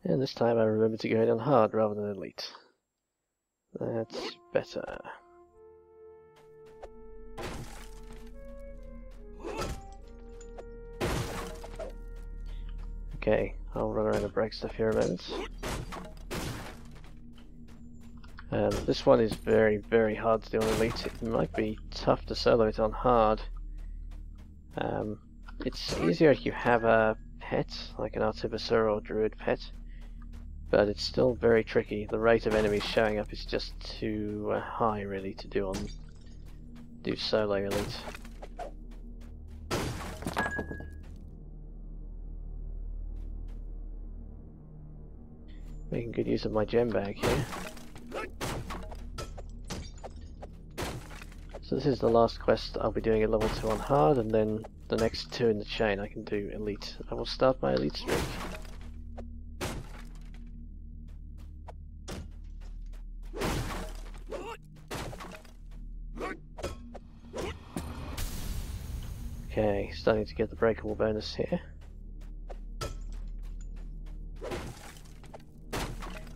And this time I remember to go in on hard rather than elite. That's better. Okay, I'll run around and break stuff here a moment. This one is very, very hard to do on elite. It might be tough to solo it on hard. It's easier if you have a pet, like an Artificer or Druid pet, but it's still very tricky. The rate of enemies showing up is just too high, really, to do solo elite. Making good use of my gem bag here. So this is the last quest I'll be doing at level 2 on hard, and then the next 2 in the chain I can do elite. I will start my elite streak. Okay, starting to get the breakable bonus here.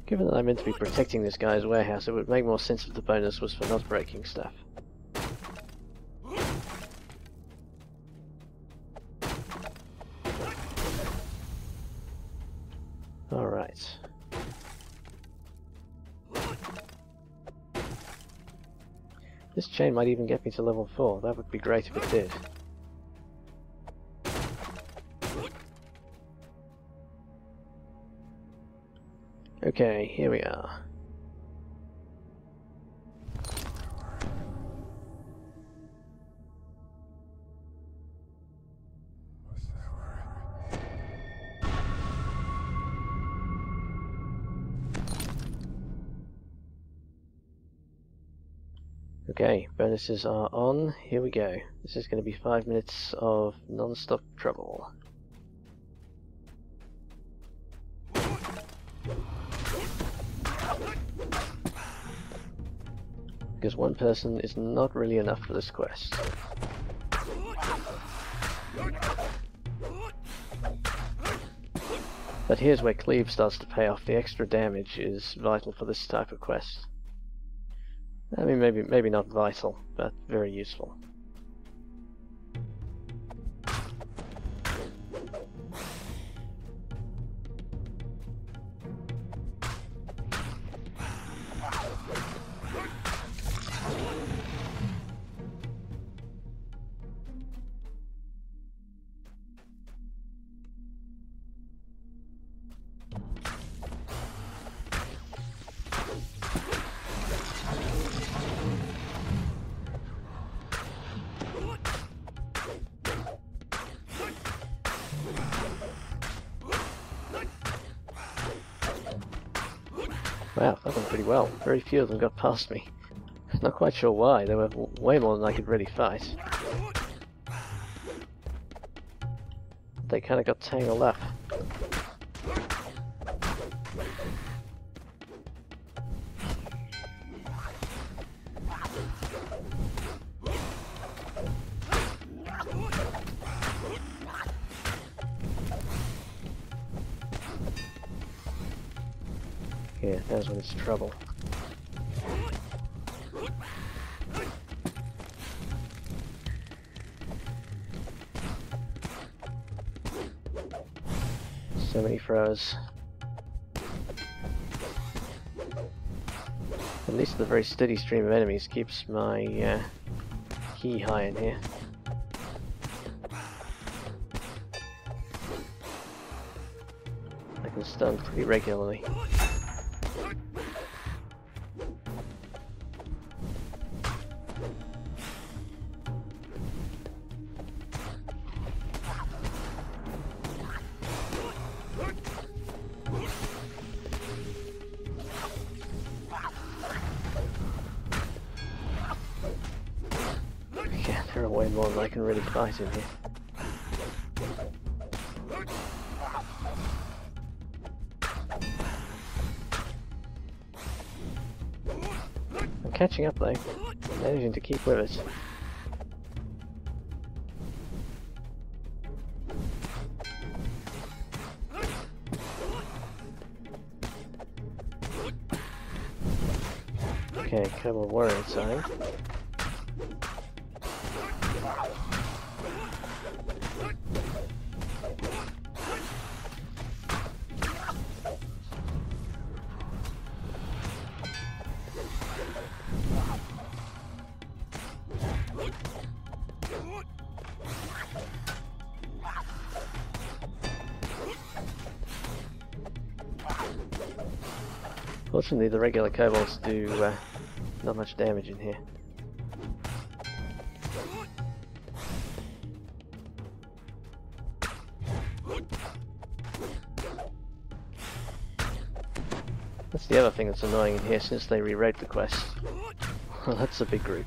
Given that I'm meant to be protecting this guy's warehouse, it would make more sense if the bonus was for not breaking stuff. Alright. This chain might even get me to level 4. That would be great if it did. Okay, here we are. Okay, bonuses are on. Here we go. This is going to be 5 minutes of non-stop trouble. Because one person is not really enough for this quest. But here's where cleave starts to pay off. The extra damage is vital for this type of quest. I mean, maybe not vital, but very useful. Wow, that went pretty well. Very few of them got past me. Not quite sure why. There were way more than I could really fight. They kind of got tangled up. Yeah, that's when it's trouble. So many throws. At least the very steady stream of enemies keeps my key high in here. I can stun pretty regularly. Yeah, there are way more than I can really fight in here. I'm catching up though, managing to keep with it. Okay, Kobold Warrior time. Fortunately, the regular kobolds do not much damage in here. That's the other thing that's annoying in here since they rewrote the quest. Well, that's a big group.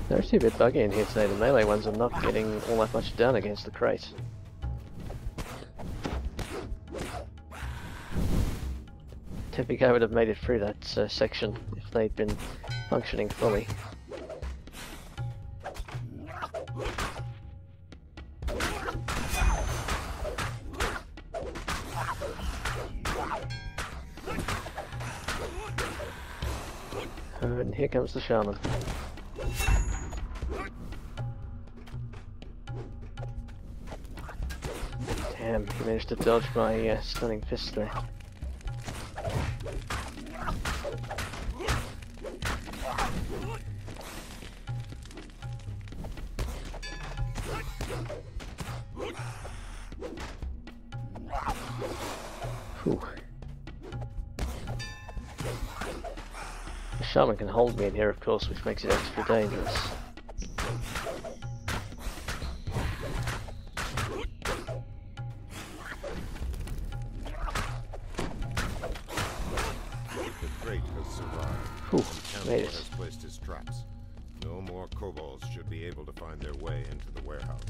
They're actually a bit buggy in here today. The melee ones are not getting all that much done against the crate. Typically I would have made it through that section if they'd been functioning fully. And here comes the shaman. Damn, he managed to dodge my stunning fist there. Whew. The shaman can hold me in here, of course, which makes it extra dangerous. Made it. Has placed his traps. No more kobolds should be able to find their way into the warehouse.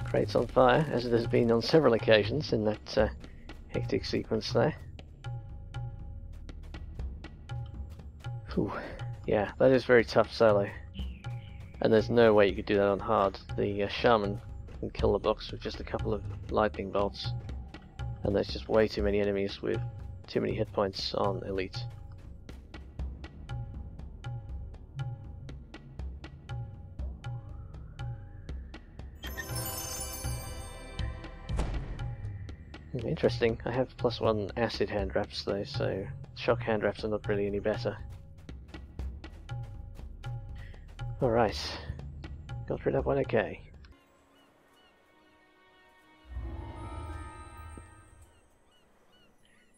Crate's on fire, as it has been on several occasions in that hectic sequence there. Whew. Yeah, that is very tough solo. And there's no way you could do that on hard. The shaman can kill the box with just a couple of lightning bolts. And there's just way too many enemies with too many hit points on elite. Interesting, I have +1 acid hand wraps though, so shock hand wraps are not really any better. Alright, got through that one okay.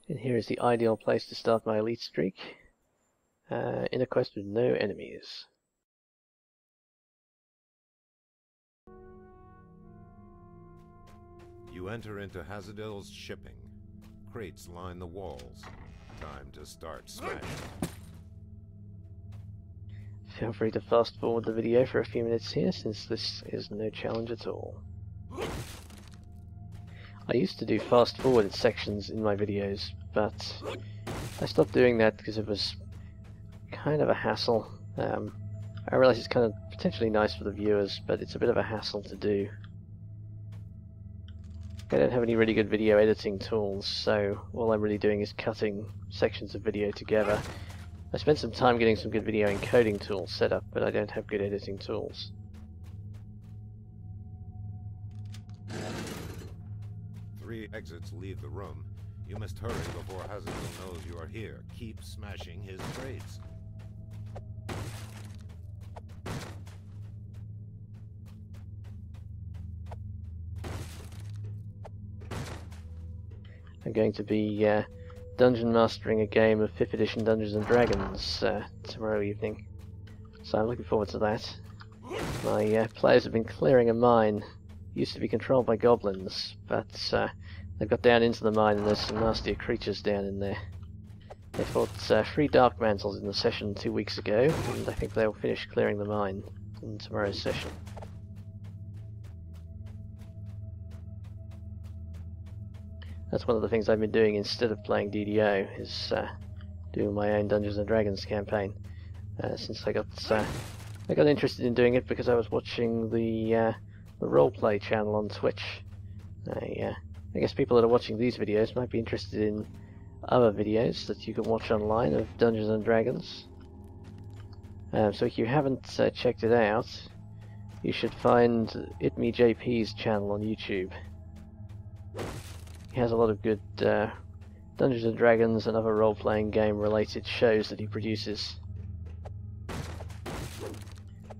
And here is the ideal place to start my elite streak, in a quest with no enemies. You enter into Hazadill's shipping. Crates line the walls. Time to start smashing. Feel free to fast forward the video for a few minutes here, since this is no challenge at all. I used to do fast forwarded sections in my videos, but I stopped doing that because it was kind of a hassle. I realize it's kind of potentially nice for the viewers, but it's a bit of a hassle to do. I don't have any really good video editing tools, so all I'm really doing is cutting sections of video together. I spent some time getting some good video encoding tools set up, but I don't have good editing tools. Three exits leave the room. You must hurry before Hazadill knows you are here. Keep smashing his crates. I'm going to be dungeon mastering a game of 5th edition Dungeons and Dragons tomorrow evening, so I'm looking forward to that. My players have been clearing a mine. It used to be controlled by goblins, but they've got down into the mine and there's some nastier creatures down in there. They fought 3 Dark Mantles in the session 2 weeks ago, and I think they'll finish clearing the mine in tomorrow's session. That's one of the things I've been doing instead of playing DDO, is doing my own Dungeons and Dragons campaign. Since I got interested in doing it because I was watching the the roleplay channel on Twitch. I guess people that are watching these videos might be interested in other videos that you can watch online of Dungeons and Dragons. So if you haven't checked it out, you should find ItMeJP's channel on YouTube. He has a lot of good Dungeons and Dragons and other role-playing game related shows that he produces.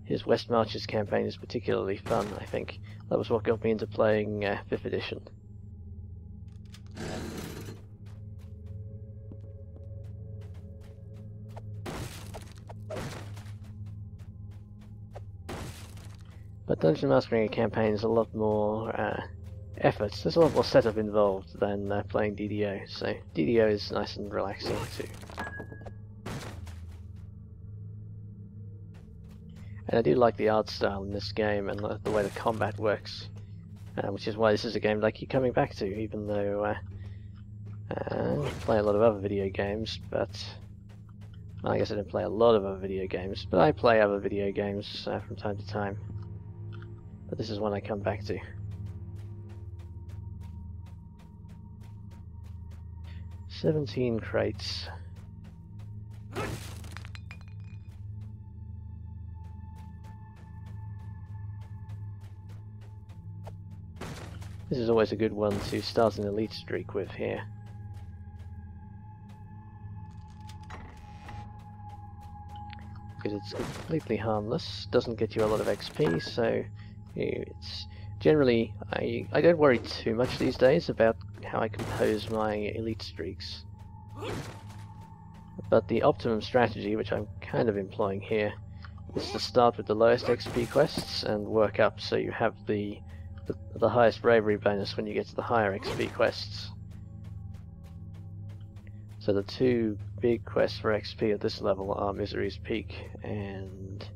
His West Marches campaign is particularly fun, I think. That was what got me into playing 5th edition. But Dungeon Mastering a campaign is a lot more effort. There's a lot more setup involved than playing DDO, so DDO is nice and relaxing too. And I do like the art style in this game and the way the combat works, which is why this is a game that I keep coming back to, even though I play a lot of other video games, but well, I guess I don't play a lot of other video games, but I play other video games from time to time. But this is one I come back to. "17 crates. This is always a good one to start an elite streak with here. Because it's completely harmless, doesn't get you a lot of XP, so it's generally, I don't worry too much these days about how I compose my elite streaks. But the optimum strategy, which I'm kind of employing here, is to start with the lowest XP quests and work up so you have the highest bravery bonus when you get to the higher XP quests. So the two big quests for XP at this level are Misery's Peak and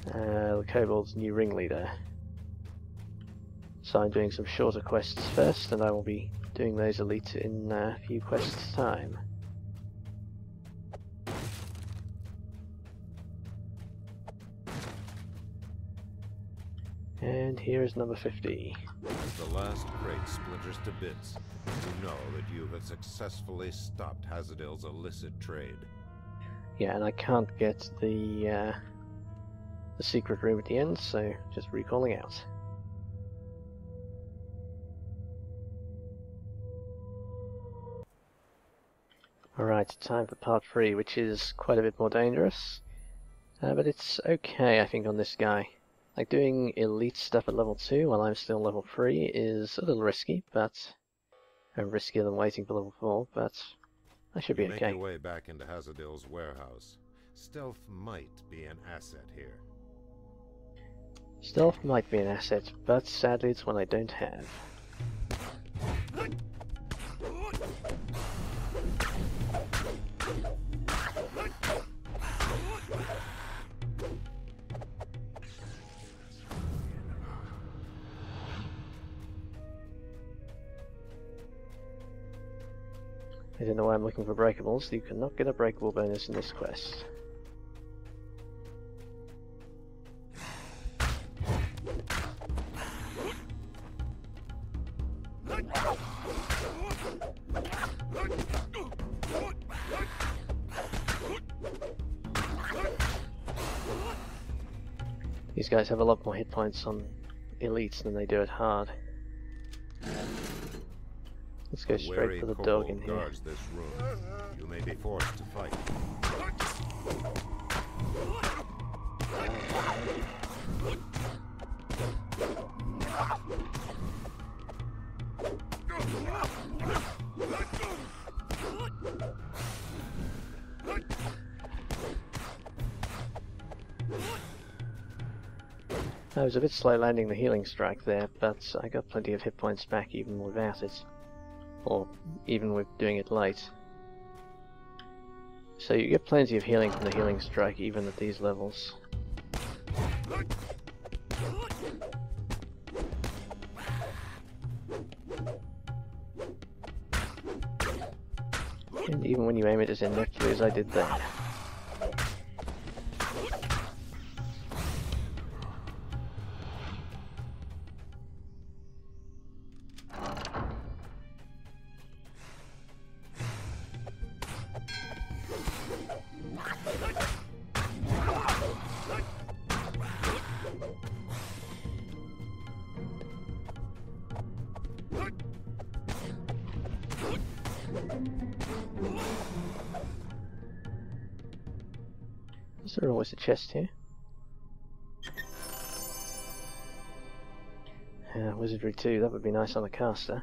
the Kobold's New Ringleader. So I'm doing some shorter quests first, and I will be doing those elite in a few quests' time. And here is number 50. As the last crate splinters to bits, you know that you have successfully stopped Hazadill's illicit trade. Yeah, and I can't get the secret room at the end, so just recalling out. Alright, time for part 3, which is quite a bit more dangerous. But it's okay, I think, on this guy. Like, doing elite stuff at level 2 while I'm still level 3 is a little risky, but riskier than waiting for level 4, but I should be okay. Make your way back into Hazadill's warehouse. Stealth might be an asset here. Stealth might be an asset, but sadly it's one I don't have. I don't know why I'm looking for breakables. You cannot get a breakable bonus in this quest. These guys have a lot more hit points on elites than they do at hard. Let's go straight for the dog in here. Guards this room. You may be forced to fight. I was a bit slow landing the healing strike there, but I got plenty of hit points back even without it. Or even with doing it late. So you get plenty of healing from the healing strike even at these levels. And even when you aim it as ineptly as I did there. Is there always a chest here? Wizardry 2, that would be nice on a caster.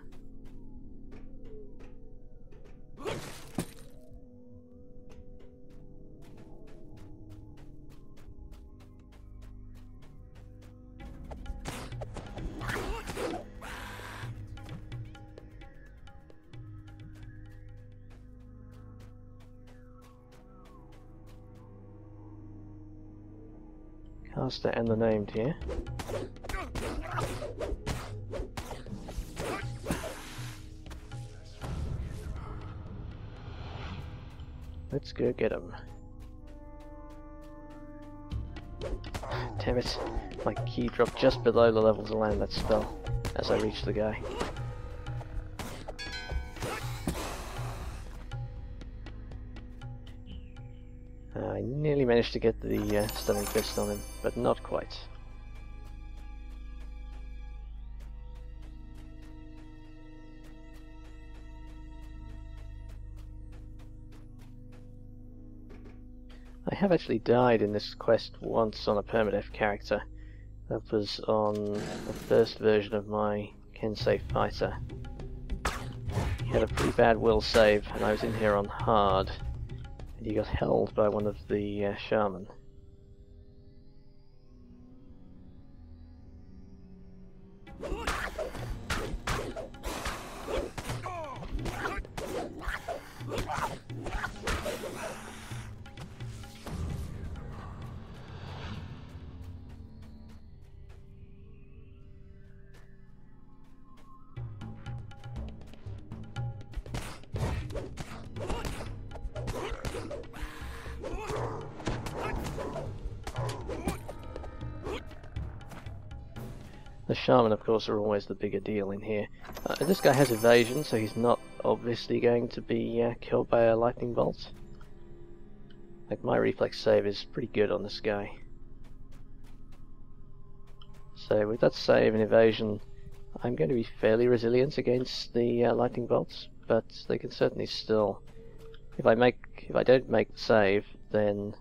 Caster and the named here. Let's go get him. Damn it, my key dropped just below the level to land that spell as I reached the guy. I nearly managed to get the stunning fist on him, but not quite. I have actually died in this quest once on a permadeath character. That was on the first version of my Kensei fighter. He had a pretty bad will save, and I was in here on hard. And he got held by one of the shaman. The shaman, of course, are always the bigger deal in here. This guy has evasion, so he's not obviously going to be killed by a lightning bolt. Like, my reflex save is pretty good on this guy. So with that save and evasion, I'm going to be fairly resilient against the lightning bolts, but they can certainly still... If I don't make the save, then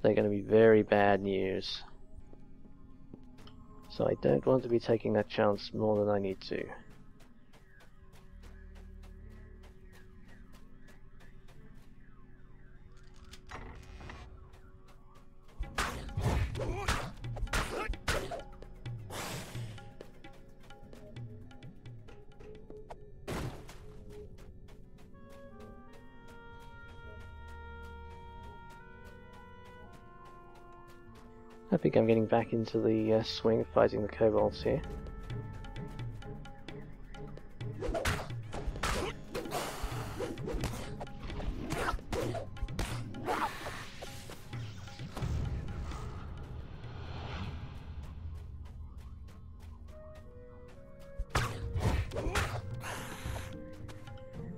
they're going to be very bad news. So I don't want to be taking that chance more than I need to. I think I'm getting back into the swing of fighting the kobolds here.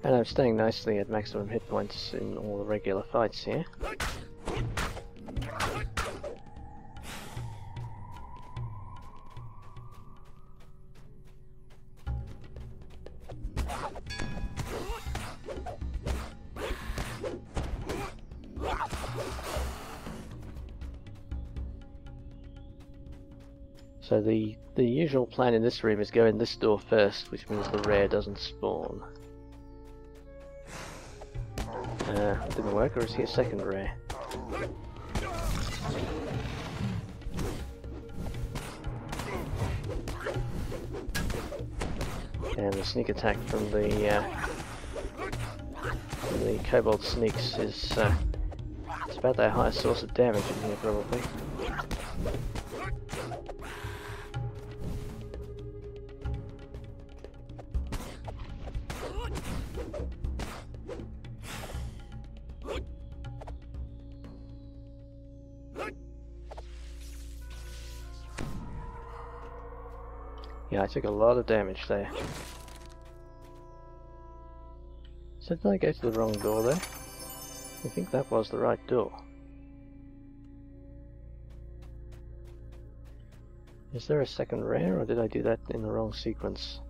And I'm staying nicely at maximum hit points in all the regular fights here. So the usual plan in this room is go in this door first, which means the rare doesn't spawn. Didn't work, or is he a second rare? And the sneak attack from the kobold sneaks is it's about their highest source of damage in here, probably. Yeah, I took a lot of damage there. So did I go to the wrong door there? I think that was the right door. Is there a second rare, or did I do that in the wrong sequence?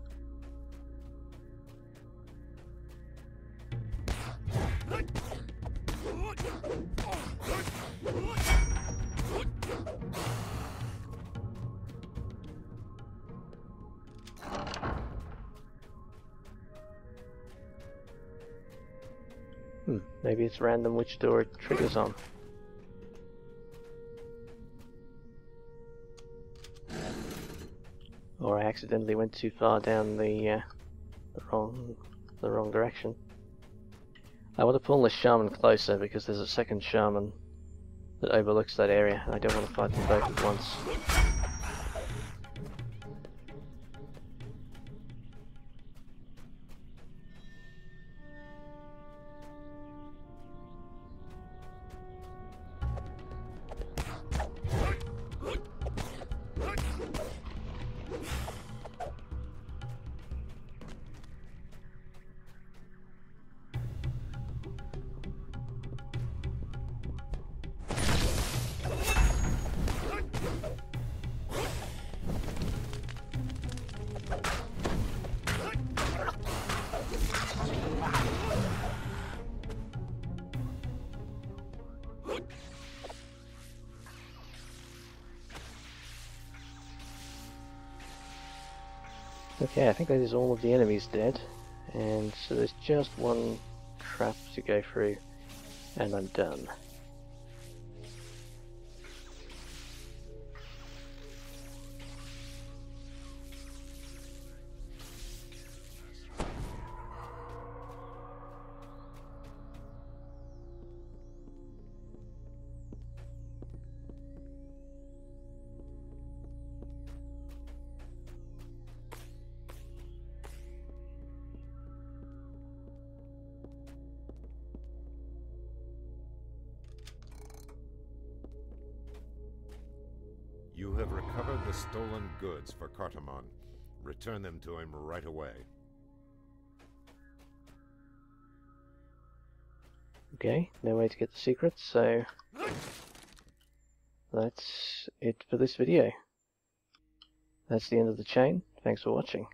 Maybe it's random which door it triggers on. Or I accidentally went too far down the wrong direction. I want to pull the shaman closer because there's a second shaman that overlooks that area. I don't want to fight them both at once. Okay, I think that is all of the enemies dead, and so there's just one trap to go through, and I'm done. You have recovered the stolen goods for Cartamon. Return them to him right away. Okay, no way to get the secrets, so that's it for this video. That's the end of the chain. Thanks for watching.